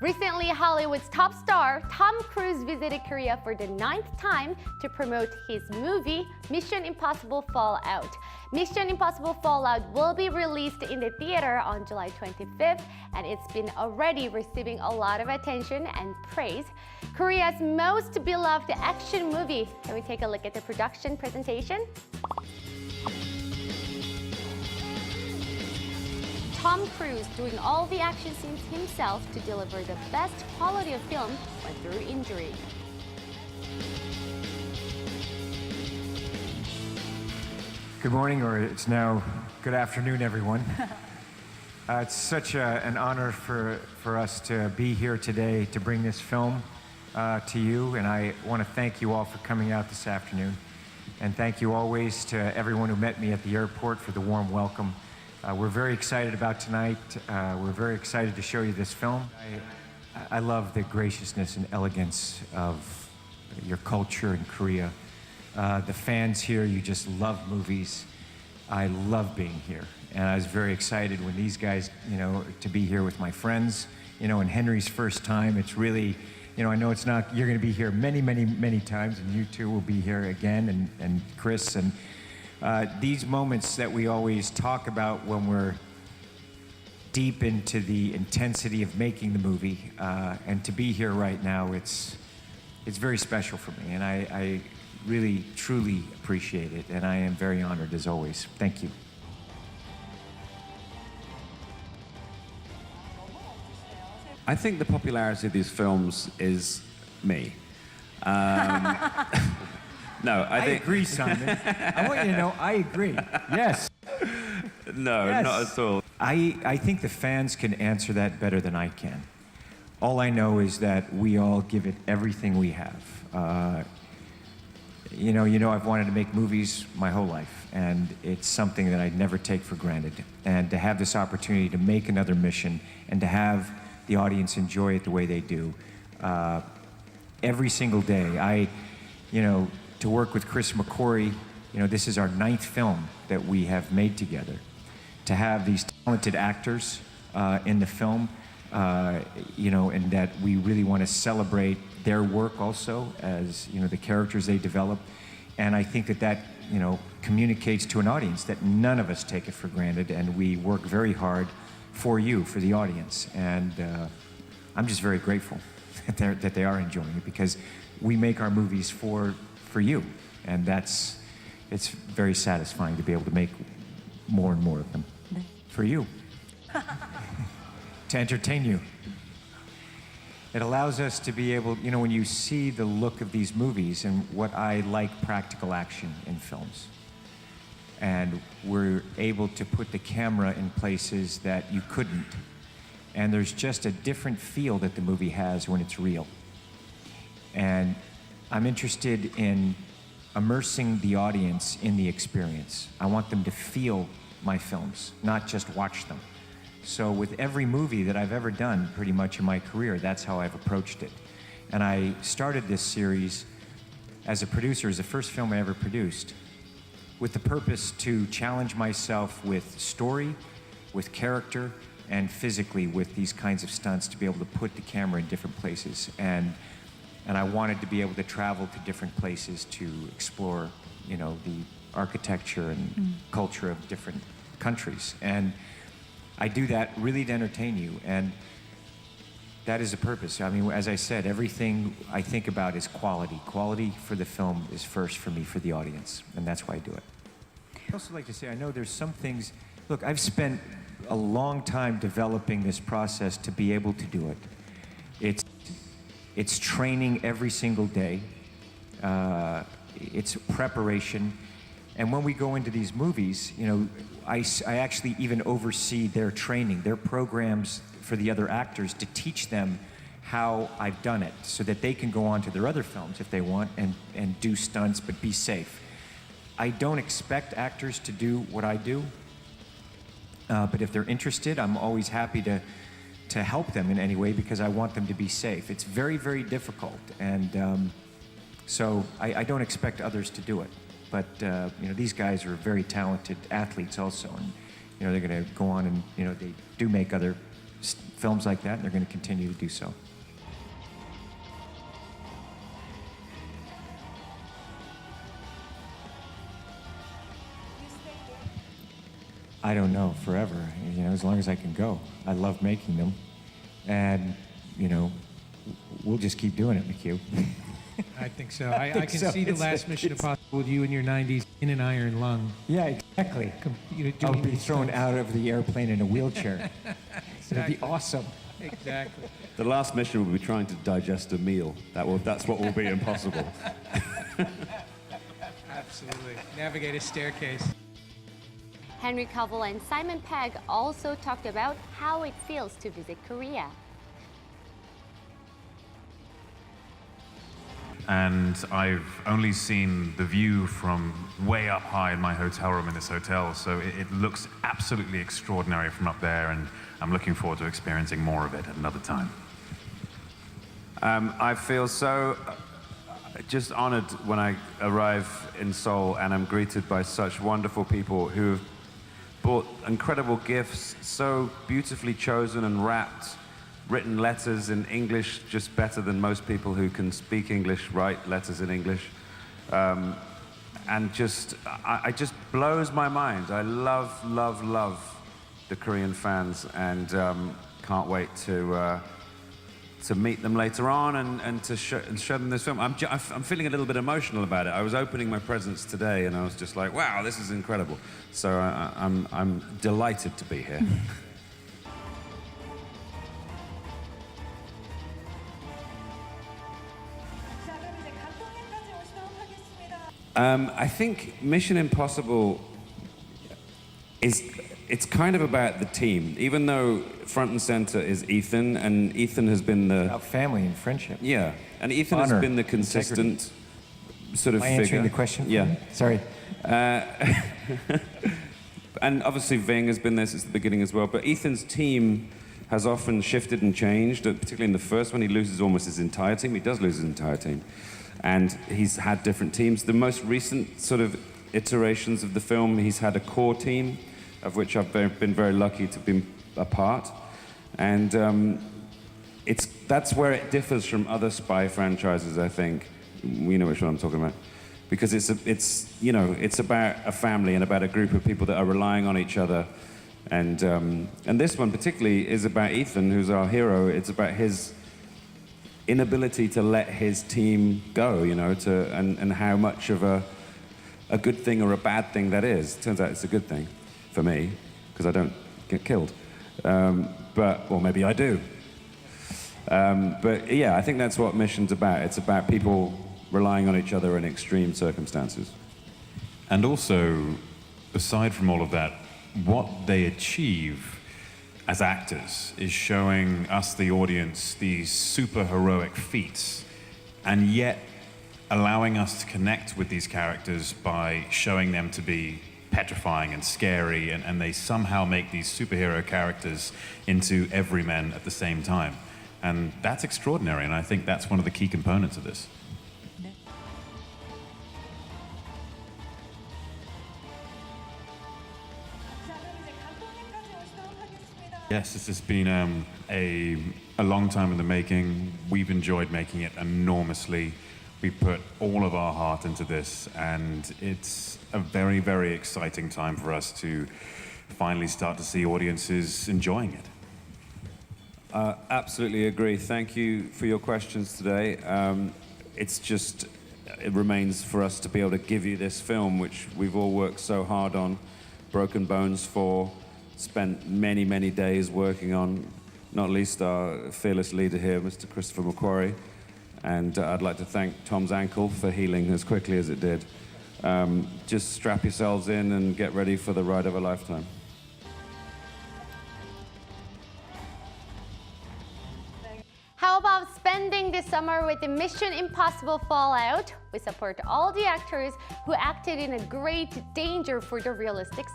Recently, Hollywood's top star, Tom Cruise, visited Korea for the 9th time to promote his movie, Mission Impossible Fallout. Mission Impossible Fallout will be released in the theater on July 25th, and it's been already receiving a lot of attention and praise. Korea's most beloved action movie. Can we take a look at the production presentation? Tom Cruise doing all the action scenes himself to deliver the best quality of film but through injury. Good morning, or it's now good afternoon, everyone. It's such an honor for us to be here today to bring this film to you, and I want to thank you all for coming out this afternoon. And thank you always to everyone who met me at the airport for the warm welcome. We're very excited about tonight. We're very excited to show you this film. I love the graciousness and elegance of your culture in Korea. The fans here, you just love movies. I love being here. And I was very excited when these guys, to be here with my friends, and Henry's first time. It's really, I know it's not, you're going to be here many, many, many times, and you two will be here again, and Chris. And these moments that we always talk about when we're deep into the intensity of making the movie, and to be here right now, it's very special for me, and I really, truly appreciate it, and I am very honored as always. Thank you. I think the popularity of these films is me. No, I think... agree, Simon. I want you to know, I agree. Yes. No, yes. Not at all. I think the fans can answer that better than I can. All I know is that we all give it everything we have. I've wanted to make movies my whole life, and it's something that I'd never take for granted. And to have this opportunity to make another mission and to have the audience enjoy it the way they do, every single day, to work with Chris McQuarrie, this is our 9th film that we have made together. To have these talented actors in the film, and that we really want to celebrate their work also as, the characters they develop. And I think that communicates to an audience that none of us take it for granted, and we work very hard for you, for the audience. And I'm just very grateful that they are enjoying it, because we make our movies for you, and it's very satisfying to be able to make more and more of them for you, to entertain you. It allows us to be able, when you see the look of these movies, and what I like practical action in films, and we're able to put the camera in places that you couldn't, and there's just a different feel that the movie has when it's real. And I'm interested in immersing the audience in the experience. I want them to feel my films, not just watch them. So with every movie that I've ever done, pretty much in my career, that's how I've approached it. And I started this series as a producer, as the first film I ever produced, with the purpose to challenge myself with story, with character, and physically with these kinds of stunts, to be able to put the camera in different places. And I wanted to be able to travel to different places to explore, the architecture and culture of different countries. And I do that really to entertain you, and that is the purpose. I mean, as I said, everything I think about is quality. Quality for the film is first for me, for the audience, and that's why I do it. I'd also like to say, I know there's some things, look, I've spent a long time developing this process to be able to do it. It's training every single day. It's preparation. And when we go into these movies, I actually even oversee their training, their programs for the other actors, to teach them how I've done it, so that they can go on to their other films if they want and do stunts, but be safe. I don't expect actors to do what I do, but if they're interested, I'm always happy to help them in any way, because I want them to be safe. It's very, very difficult, and so I don't expect others to do it. But these guys are very talented athletes also, and they're going to go on and they do make other films like that, and they're going to continue to do so. I don't know, forever. You know, as long as I can go. I love making them, and you know, we'll just keep doing it, McHugh. I think so. I can so. see the last Mission Impossible with you in your 90s in an iron lung. Yeah, exactly. I'll Doing be these thrown stunts. out of the airplane in a wheelchair. It'll be awesome. Exactly. The last mission will be trying to digest a meal. That's what will be impossible. Absolutely. Navigate a staircase. Henry Cavill and Simon Pegg also talked about how it feels to visit Korea. And I've only seen the view from way up high in my hotel room in this hotel, so it looks absolutely extraordinary from up there, and I'm looking forward to experiencing more of it at another time. I feel so just honored when I arrive in Seoul and I'm greeted by such wonderful people who have brought incredible gifts, so beautifully chosen and wrapped, written letters in English, just better than most people who can speak English write letters in English. And just, it just blows my mind. I love, love, love the Korean fans, and can't wait to meet them later on and to show them this film. I'm feeling a little bit emotional about it. I was opening my presents today, and I was just like, wow, this is incredible. So I'm delighted to be here. I think Mission Impossible it's kind of about the team, even though front and center is Ethan, and Ethan has been the... About family and friendship. Yeah, and Ethan Honor, has been the consistent sort of Am I figure. answering the question? Yeah. Sorry. And obviously Ving has been there since the beginning as well, but Ethan's team has often shifted and changed, particularly in the first one. He loses almost his entire team. He does lose his entire team. And he's had different teams. The most recent sort of iterations of the film, he's had a core team, of which I've been very lucky to be a part. And that's where it differs from other spy franchises, I think. You know which one I'm talking about. Because it's about a family and about a group of people that are relying on each other. And this one particularly is about Ethan, who's our hero. It's about his inability to let his team go, you know, and how much of a good thing or a bad thing that is. Turns out it's a good thing for me, because I don't get killed. Or maybe I do. But yeah, I think that's what Mission's about. It's about people relying on each other in extreme circumstances. And also, aside from all of that, what they achieve as actors is showing us, the audience, these super heroic feats, and yet allowing us to connect with these characters by showing them to be petrifying and scary, and they somehow make these superhero characters into everymen at the same time. And that's extraordinary, and I think that's one of the key components of this. Yes, this has been a long time in the making. We've enjoyed making it enormously. We put all of our heart into this, and it's a very, very exciting time for us to finally start to see audiences enjoying it. Absolutely agree. Thank you for your questions today. It remains for us to be able to give you this film, which we've all worked so hard on, broken bones for, spent many, many days working on, not least our fearless leader here, Mr. Christopher McQuarrie. And I'd like to thank Tom's ankle for healing as quickly as it did. Just strap yourselves in and get ready for the ride of a lifetime. How about spending this summer with the Mission Impossible Fallout? We support all the actors who acted in a great danger for the realistic